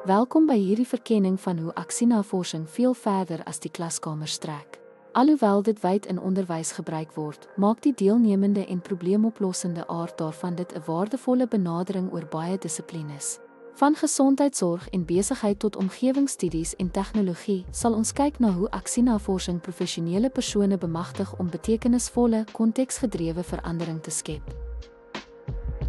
Welkom by hierdie verkenning van hoe aksienavorsing veel verder as die klaskamer strek. Alhoewel dit wyd in onderwys gebruik word, maak die deelnemende en probleemoplossende aard daarvan dit 'n waardevolle benadering oor baie dissiplines. Van gesondheidsorg en besigheid tot omgewingsstudies en tegnologie, sal ons kyk na hoe aksienavorsing professionele persone bemagtig om betekenisvolle, konteksgedrewe verandering te skep.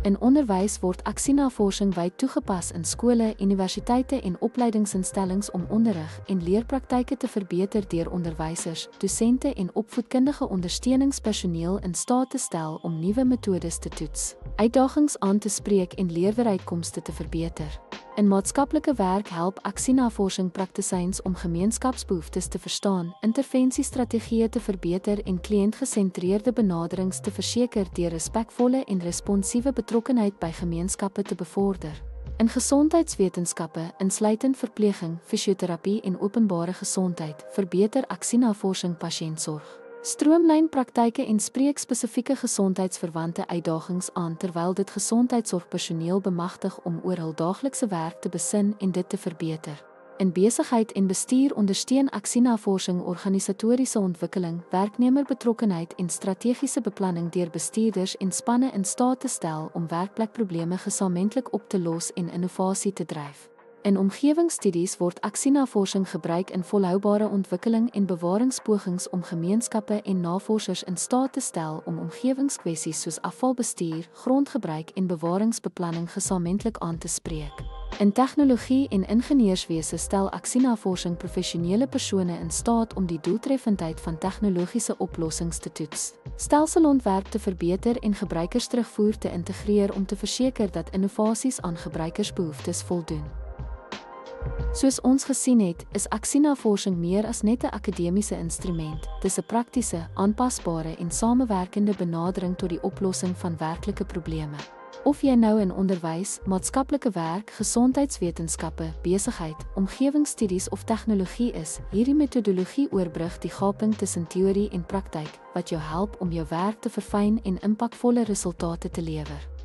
In onderwys word aksienavorsing wyd toegepas in skole, universiteite en opleidingsinstellings om onderrig en leerpraktyke te verbeter deur onderwysers, dosente en opvoedkundige ondersteuningspersoneel in staat te stel om nuwe metodes te toets, uitdagings aan te spreek en leeruitkomste te verbeter. In maatskaplike werk help aksienavorsing praktisyns om gemeenskapsbehoeftes te verstaan, intervensiestrategieë te verbeter en kliëntgesentreerde benaderings te verseker deur respekvolle en responsiewe betrokkenheid by gemeenskappe te bevorder. In gesondheidswetenskappe, insluitend verpleging, fisioterapie en openbare gesondheid, verbeter aksienavorsing pasiëntsorg. Stroomlyn praktyke en spreek spesifieke gesondheidsverwante uitdagings aan terwyl dit gesondheidsorgpersoneel bemagtig om oor hul daaglikse werk te besin en dit te verbeter. In besigheid en bestuur ondersteun aksienavorsing organisatoriese ontwikkeling, werknemerbetrokkenheid en strategiese beplanning deur bestuurders en spanne in staat te stel om werkplekprobleme gesamentlik op te los en innovasie te dryf. In omgewingsstudies word aksienavorsing gebruik in volhoubare ontwikkeling en bewaringspogings om gemeenskappe en navorsers in staat te stel om omgewingskwessies soos afvalbestuur, grondgebruik en bewaringsbeplanning gesamentlik aan te spreek. In tegnologie en ingenieurswese stel aksienavorsing professionele persone in staat om die doeltreffendheid van tegnologiese oplossings te toets, stelselontwerp te verbeter en gebruikersterugvoer te integreer om te verseker dat innovasies aan gebruikersbehoeftes voldoen. Soos ons gesien het, is aksienavorsing meer as net 'n akademiese instrument. Dis 'n praktiese, aanpasbare en samewerkende benadering tot die oplossing van werklike probleme. Of jy nou in onderwys, maatskaplike werk, gesondheidswetenskappe, besigheid, omgewingsstudies of tegnologie is, hierdie metodologie oorbrug die gaping tussen teorie en praktyk, wat jou help om jou werk te verfyn en impakvolle resultate te lewer.